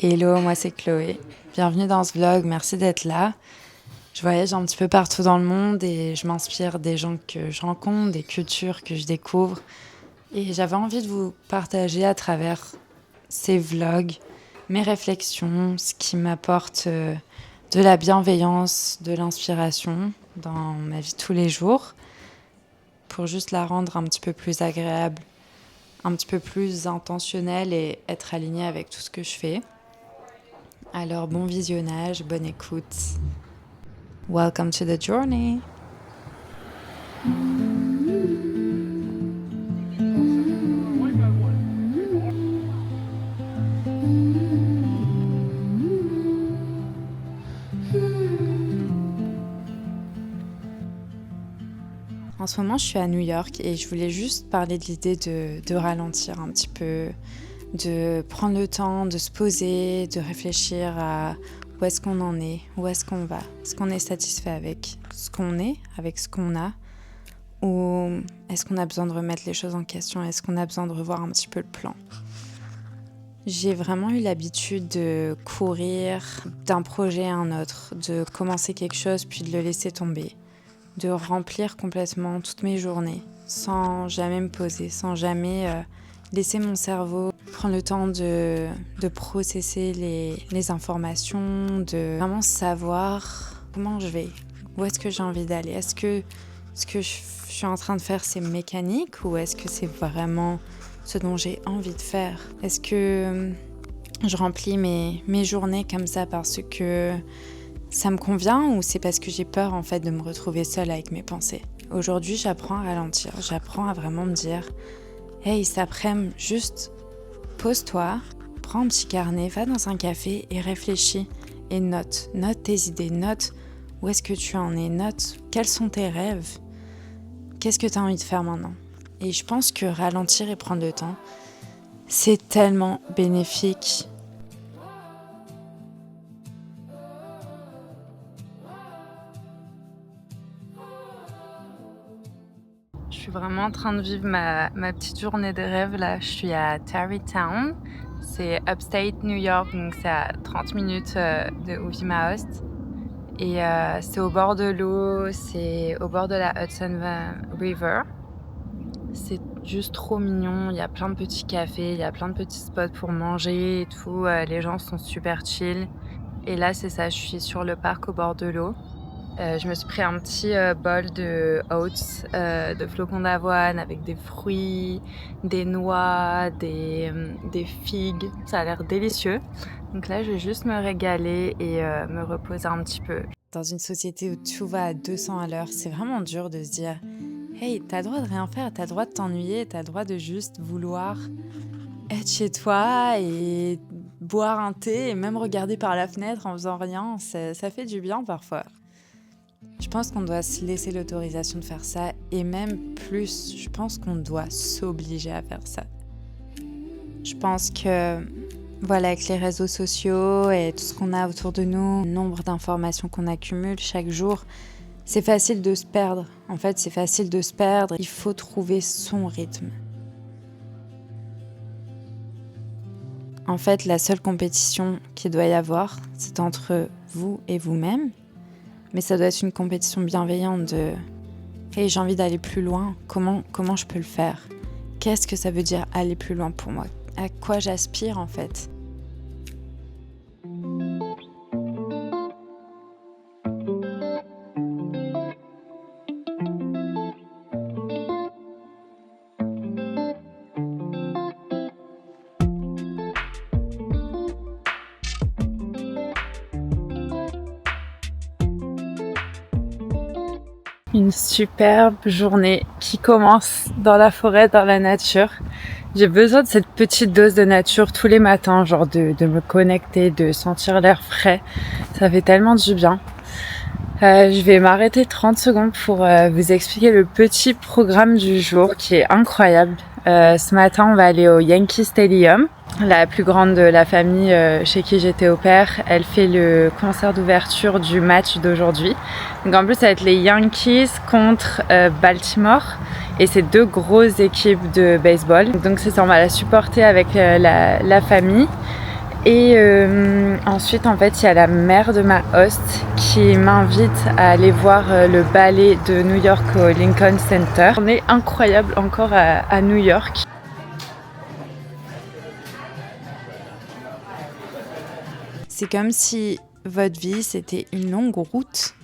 Hello, moi c'est Chloé. Bienvenue dans ce vlog, merci d'être là. Je voyage un petit peu partout dans le monde et je m'inspire des gens que je rencontre, des cultures que je découvre. Et j'avais envie de vous partager à travers ces vlogs mes réflexions, ce qui m'apporte de la bienveillance, de l'inspiration dans ma vie de tous les jours, pour juste la rendre un petit peu plus agréable, un petit peu plus intentionnelle et être alignée avec tout ce que je fais. Alors bon visionnage, bonne écoute. Welcome to the journey. En ce moment, je suis à New York et je voulais juste parler de l'idée de ralentir un petit peu, de prendre le temps, de se poser, de réfléchir à où est-ce qu'on en est, où est-ce qu'on va, est-ce qu'on est satisfait avec ce qu'on est, avec ce qu'on a, ou est-ce qu'on a besoin de remettre les choses en question, est-ce qu'on a besoin de revoir un petit peu le plan. J'ai vraiment eu l'habitude de courir d'un projet à un autre, de commencer quelque chose puis de le laisser tomber, de remplir complètement toutes mes journées sans jamais me poser, sans jamais laisser mon cerveau prendre le temps de processer les informations, de vraiment savoir comment je vais, où est-ce que j'ai envie d'aller. Est-ce que ce que je suis en train de faire, c'est mécanique ou est-ce que c'est vraiment ce dont j'ai envie de faire? Est-ce que je remplis mes journées comme ça parce que ça me convient ou c'est parce que j'ai peur en fait de me retrouver seule avec mes pensées? Aujourd'hui, j'apprends à ralentir, j'apprends à vraiment me dire « Hey, cet après-midi, juste pose-toi, prends un petit carnet, va dans un café et réfléchis et note tes idées, note où est-ce que tu en es, note quels sont tes rêves, qu'est-ce que tu as envie de faire maintenant ?» Et je pense que ralentir et prendre le temps, c'est tellement bénéfique. Je suis vraiment en train de vivre ma petite journée de rêve là. Je suis à Tarrytown, c'est upstate New York, donc c'est à 30 minutes de où vit ma host. Et c'est au bord de l'eau, c'est au bord de la Hudson River. C'est juste trop mignon, il y a plein de petits cafés, il y a plein de petits spots pour manger et tout. Les gens sont super chill. Et là c'est ça, je suis sur le parc au bord de l'eau. Je me suis pris un petit bol de oats, de flocons d'avoine avec des fruits, des noix, des figues. Ça a l'air délicieux. Donc là, je vais juste me régaler et me reposer un petit peu. Dans une société où tout va à 200 à l'heure, c'est vraiment dur de se dire « Hey, t'as le droit de rien faire, t'as le droit de t'ennuyer, t'as le droit de juste vouloir être chez toi et boire un thé et même regarder par la fenêtre en faisant rien. Ça fait du bien parfois. » Je pense qu'on doit se laisser l'autorisation de faire ça et même plus, je pense qu'on doit s'obliger à faire ça. Je pense que, voilà, avec les réseaux sociaux et tout ce qu'on a autour de nous, le nombre d'informations qu'on accumule chaque jour, c'est facile de se perdre. En fait, c'est facile de se perdre. Il faut trouver son rythme. En fait, la seule compétition qu'il doit y avoir, c'est entre vous et vous-même. Mais ça doit être une compétition bienveillante de « Hey, j'ai envie d'aller plus loin, comment je peux le faire? Qu'est-ce que ça veut dire aller plus loin pour moi? À quoi j'aspire en fait ?» Une superbe journée qui commence dans la forêt, dans la nature. J'ai besoin de cette petite dose de nature tous les matins, genre de me connecter, de sentir l'air frais. Ça fait tellement du bien. Je vais m'arrêter 30 secondes pour vous expliquer le petit programme du jour qui est incroyable. Ce matin, on va aller au Yankee Stadium. La plus grande de la famille chez qui j'étais au père, elle fait le concert d'ouverture du match d'aujourd'hui. Donc en plus, ça va être les Yankees contre Baltimore. Et c'est deux grosses équipes de baseball. Donc c'est ça, on va la supporter avec la famille. Et ensuite, en fait, il y a la mère de ma host qui m'invite à aller voir le ballet de New York au Lincoln Center. On est incroyable encore à New York. C'est comme si votre vie, c'était une longue route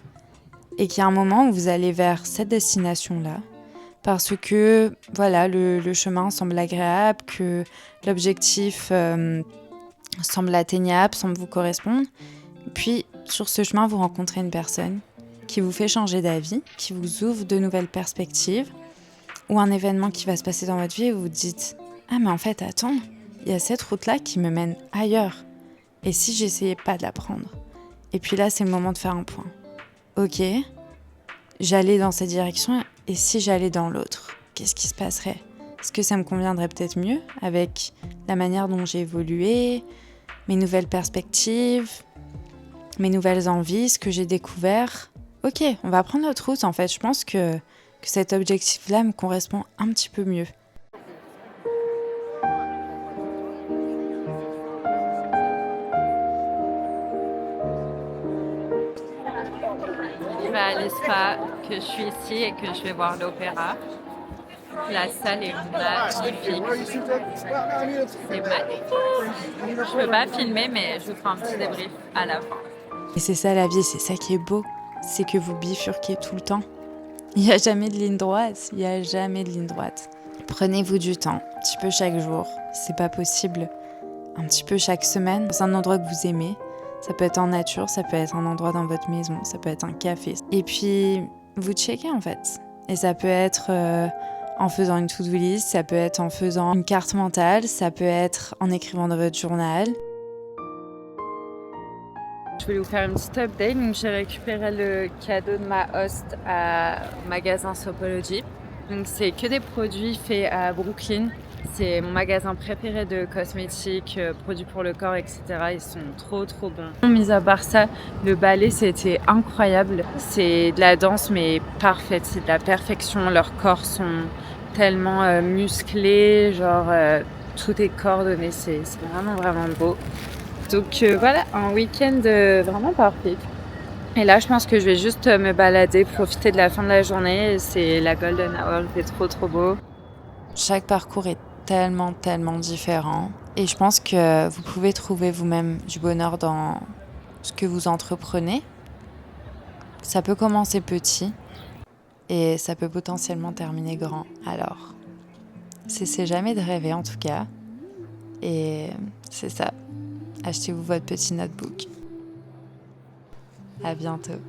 et qu'il y a un moment où vous allez vers cette destination-là parce que, voilà, le chemin semble agréable, que l'objectif semble atteignable, semble vous correspondre. Puis, sur ce chemin, vous rencontrez une personne qui vous fait changer d'avis, qui vous ouvre de nouvelles perspectives, ou un événement qui va se passer dans votre vie et vous vous dites « Ah mais en fait, attends, il y a cette route-là qui me mène ailleurs. Et si j'essayais pas de la prendre ?» Et puis là, c'est le moment de faire un point. Ok, j'allais dans cette direction, et si j'allais dans l'autre, qu'est-ce qui se passerait ? Est-ce que ça me conviendrait peut-être mieux avec la manière dont j'ai évolué, mes nouvelles perspectives, mes nouvelles envies, ce que j'ai découvert ? Ok, on va prendre notre route en fait. Je pense que cet objectif-là me correspond un petit peu mieux. Je vais à l'ESPA, que je suis ici et que je vais voir l'opéra. La salle est magnifique. C'est magnifique. Je peux pas filmer, mais je vous ferai un petit débrief à la fin. Et c'est ça la vie, c'est ça qui est beau. C'est que vous bifurquez tout le temps. Il n'y a jamais de ligne droite, il n'y a jamais de ligne droite. Prenez-vous du temps, un petit peu chaque jour, c'est pas possible. Un petit peu chaque semaine, dans un endroit que vous aimez. Ça peut être en nature, ça peut être un endroit dans votre maison, ça peut être un café. Et puis, vous checkez en fait. Et ça peut être en faisant une to-do list, ça peut être en faisant une carte mentale, ça peut être en écrivant dans votre journal. Je voulais vous faire une petite update. Donc, j'ai récupéré le cadeau de ma host au magasin Sopology. Donc, c'est que des produits faits à Brooklyn. C'est mon magasin préféré de cosmétiques, produits pour le corps, etc. Ils sont trop bons. Mis à part ça, le ballet c'était incroyable. C'est de la danse mais parfaite, c'est de la perfection. Leurs corps sont tellement musclés, genre tout est coordonné. C'est vraiment beau. Donc voilà, un week-end vraiment parfait. Et là, je pense que je vais juste me balader, profiter de la fin de la journée. C'est la Golden Hour, c'est trop beau. Chaque parcours est tellement différent. Et je pense que vous pouvez trouver vous-même du bonheur dans ce que vous entreprenez. Ça peut commencer petit et ça peut potentiellement terminer grand. Alors, cessez jamais de rêver en tout cas. Et c'est ça. Achetez-vous votre petit notebook. À bientôt.